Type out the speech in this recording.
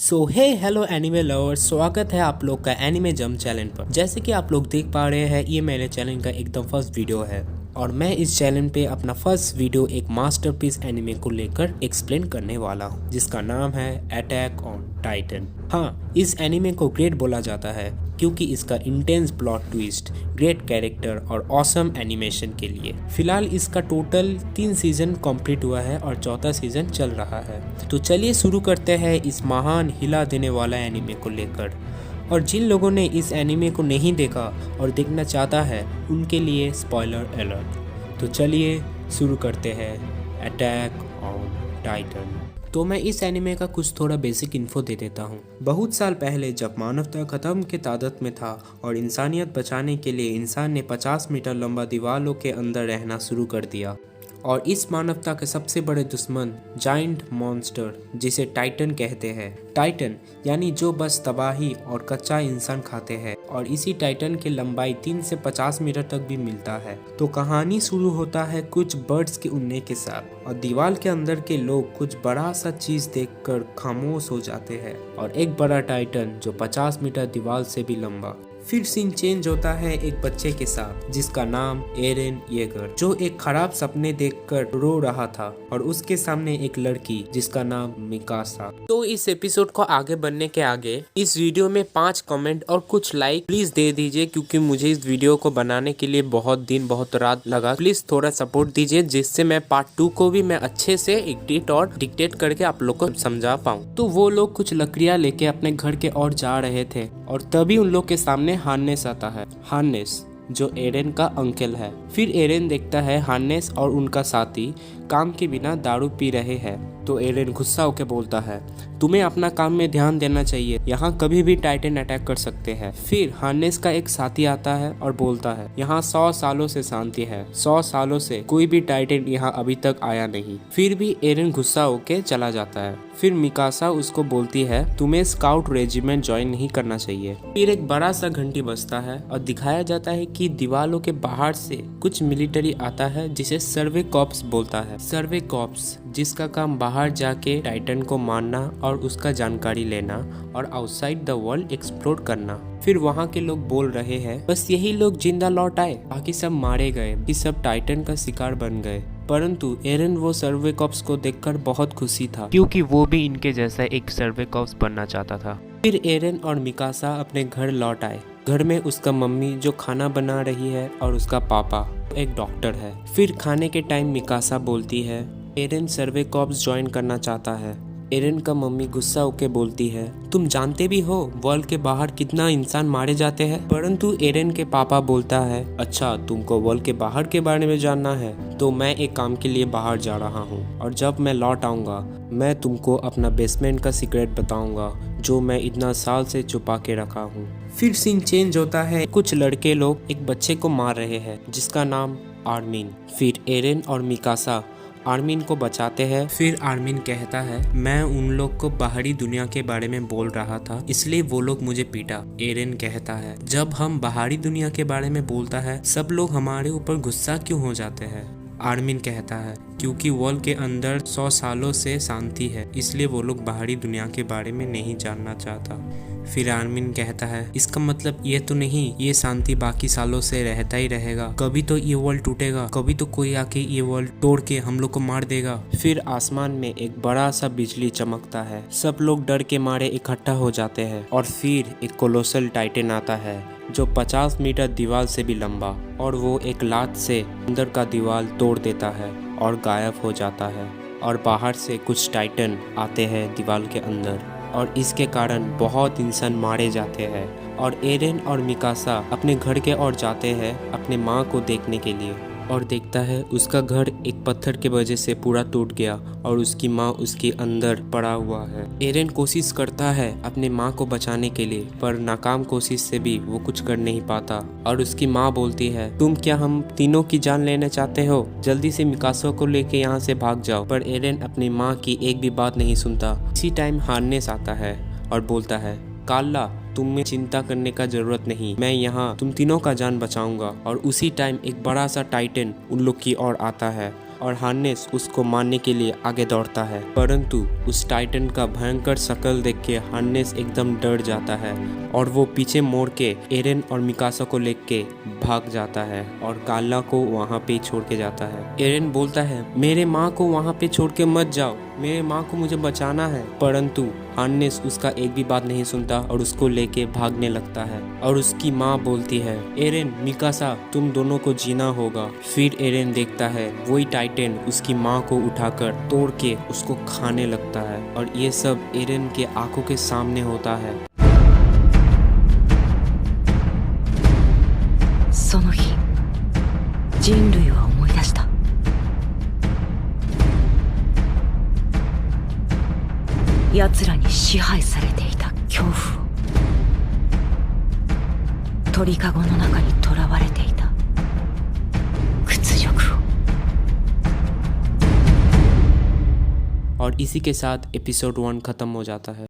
सो हे hello anime lovers, स्वागत है आप लोग का एनिमे जम चैनल पर। जैसे कि आप लोग देख पा रहे हैं, ये मेरे चैनल का एकदम फर्स्ट वीडियो है और मैं इस चैनल पे अपना फर्स्ट वीडियो एक मास्टरपीस एनिमे को लेकर एक्सप्लेन करने वाला हूँ, जिसका नाम है अटैक ऑन टाइटन। हाँ, इस एनिमे को ग्रेट बोला जाता है क्योंकि इसका intense plot twist, great character और ऑसम एनिमेशन के लिए। फिलहाल इसका टोटल 3 सीजन कंप्लीट हुआ है और चौथा सीजन चल रहा है। तो चलिए शुरू करते हैं इस महान हिला देने वाला एनिमे को लेकर। और जिन लोगों ने इस एनिमे को नहीं देखा और देखना चाहता है उनके लिए स्पॉइलर अलर्ट। तो चलिए शुरू करते हैं अटैक ऑन टाइटन। तो मैं इस एनिमे का कुछ थोड़ा बेसिक इन्फो दे देता हूँ। बहुत साल पहले जब मानवता खत्म के तादाद में था और इंसानियत बचाने के लिए इंसान ने 50 मीटर लंबा दीवारों के अंदर रहना शुरू कर दिया और इस मानवता के सबसे बड़े दुश्मन जाइंट मॉन्स्टर, जिसे टाइटन कहते हैं। टाइटन यानी जो बस तबाही और कच्चा इंसान खाते हैं, और इसी टाइटन की लंबाई 3 से 50 मीटर तक भी मिलता है। तो कहानी शुरू होता है कुछ बर्ड्स के उड़ने के साथ और दीवार के अंदर के लोग कुछ बड़ा सा चीज देखकर खामोश हो जाते हैं और एक बड़ा टाइटन जो 50 मीटर दीवार से भी लंबा। फिर सीन चेंज होता है एक बच्चे के साथ जिसका नाम एरेन येगर, जो एक खराब सपने देखकर रो रहा था, और उसके सामने एक लड़की जिसका नाम मिकासा। तो इस एपिसोड को आगे बढ़ने के आगे इस वीडियो में 5 कमेंट और कुछ लाइक प्लीज दे दीजिए, क्योंकि मुझे इस वीडियो को बनाने के लिए बहुत दिन बहुत रात लगा। प्लीज थोड़ा सपोर्ट दीजिए जिससे मैं पार्ट 2 को भी मैं अच्छे से एडिट और डिक्टेट करके आप लोग को समझा पाऊँ। तो वो लोग कुछ लकड़ियाँ लेके अपने घर के ओर जा रहे थे और तभी उन लोग के सामने हार्नेस आता है। हार्नेस जो एरेन का अंकल है। फिर एरेन देखता है हार्नेस और उनका साथी काम के बिना दारू पी रहे हैं। तो एरेन गुस्सा होकर बोलता है, तुम्हें अपना काम में ध्यान देना चाहिए, यहाँ कभी भी टाइटन अटैक कर सकते हैं। फिर हार्नेस का एक साथी आता है और बोलता है, यहाँ 100 सालों से शांति है, 100 सालों से कोई भी टाइटन यहाँ अभी तक आया नहीं। फिर भी एरेन गुस्सा होके चला जाता है। फिर मिकासा उसको बोलती है, तुम्हें स्काउट रेजिमेंट ज्वाइन नहीं करना चाहिए। फिर एक बड़ा सा घंटी बजता है और दिखाया जाता है कि दीवारों के बाहर से कुछ मिलिट्री आता है जिसे सर्वे कॉप्स बोलता है। सर्वे कॉप्स जिसका काम बाहर जाके टाइटन को मारना और उसका जानकारी लेना और आउटसाइड द वर्ल्ड एक्सप्लोर करना। फिर वहाँ के लोग बोल रहे हैं बस यही लोग जिंदा लौट आए, बाकी सब मारे गए, कि सब टाइटन का शिकार बन गए। परंतु एरेन वो सर्वे कॉप्स को देखकर बहुत खुशी था, क्योंकि वो भी इनके जैसा एक सर्वे कॉप्स बनना चाहता था। फिर एरेन और मिकासा अपने घर लौट आए। घर में उसका मम्मी जो खाना बना रही है और उसका पापा एक डॉक्टर है। फिर खाने के टाइम मिकासा बोलती है, एरेन सर्वे कॉप्स ज्वाइन करना चाहता है। एरेन का मम्मी गुस्सा होके बोलती है, तुम जानते भी हो वर्ल्ड के बाहर कितना इंसान मारे जाते हैं। परंतु एरेन के पापा बोलता है, अच्छा तुमको वर्ल्ड के बाहर के बारे में जानना है, तो मैं एक काम के लिए बाहर जा रहा हूँ और जब मैं लौट आऊंगा मैं तुमको अपना बेसमेंट का सीक्रेट बताऊंगा जो मैं इतना साल से छुपा के रखा हूँ। फिर सीन चेंज होता है, कुछ लड़के लोग एक बच्चे को मार रहे हैं जिसका नाम आर्मिन। फिर एरेन और मिकासा आर्मिन को बचाते हैं। फिर आर्मिन कहता है, मैं उन लोग को बाहरी दुनिया के बारे में बोल रहा था इसलिए वो लोग मुझे पीटा। एरेन कहता है, जब हम बाहरी दुनिया के बारे में बोलता है सब लोग हमारे ऊपर गुस्सा क्यों हो जाते हैं। आर्मिन कहता है, क्योंकि वर्ल्ड के अंदर 100 सालों से शांति है, इसलिए वो लोग बाहरी दुनिया के बारे में नहीं जानना चाहता। फिर आर्मिन कहता है, इसका मतलब ये तो नहीं ये शांति बाकी सालों से रहता ही रहेगा, कभी तो ये वर्ल्ड टूटेगा, कभी तो कोई आके ये वर्ल्ड तोड़ के हम लोग को मार देगा। फिर आसमान में एक बड़ा सा बिजली चमकता है, सब लोग डर के मारे इकट्ठा हो जाते हैं और फिर एक कोलोसल टाइटन आता है जो 50 मीटर दीवार से भी लंबा, और वो एक लात से अंदर का दीवार तोड़ देता है और गायब हो जाता है। और बाहर से कुछ टाइटन आते हैं दीवार के अंदर और इसके कारण बहुत इंसान मारे जाते हैं। और एरेन और मिकासा अपने घर के ओर जाते हैं अपने माँ को देखने के लिए, और देखता है उसका घर एक पत्थर के वजह से पूरा टूट गया और उसकी माँ उसके अंदर पड़ा हुआ है। एरेन कोशिश करता है अपने माँ को बचाने के लिए, पर नाकाम कोशिश से भी वो कुछ कर नहीं पाता। और उसकी माँ बोलती है, तुम क्या हम तीनों की जान लेना चाहते हो, जल्दी से मिकासा को लेके यहाँ से भाग जाओ। पर एरेन अपनी माँ की एक भी बात नहीं सुनता। इसी टाइम हार्नेस आता है और बोलता है, काल्ला तुम्हें चिंता करने का जरूरत नहीं, मैं यहाँ तुम तीनों का जान बचाऊंगा। और उसी टाइम एक बड़ा सा टाइटन उन लोग की ओर आता है और हार्नेस उसको मारने के लिए आगे दौड़ता है, परंतु उस टाइटन का भयंकर शक्ल देख के हार्नेस एकदम डर जाता है और वो पीछे मोड़ के एरन और मिकासा को लेके भाग जाता है और कार्ला को वहाँ पे छोड़ के जाता है। एरन बोलता है मेरे माँ को वहाँ पे छोड़ के मत जाओ, मेरे माँ को मुझे बचाना है, परंतु हार्नेस उसका एक भी बात नहीं सुनता और उसको लेके भागने लगता है। और उसकी माँ बोलती है एरन मिकासा तुम दोनों को जीना होगा। फिर एरन देखता है वही टाइटन उसकी माँ को उठाकर तोड़ के उसको खाने लगता है और ये सब एरन के आंखों के सामने होता है। その日、人類は思い出した。奴らに支配されていた恐怖を、鳥かごの中に囚われていた屈辱を。और इसी के साथ एपिसोड 1 खत्म हो जाता है।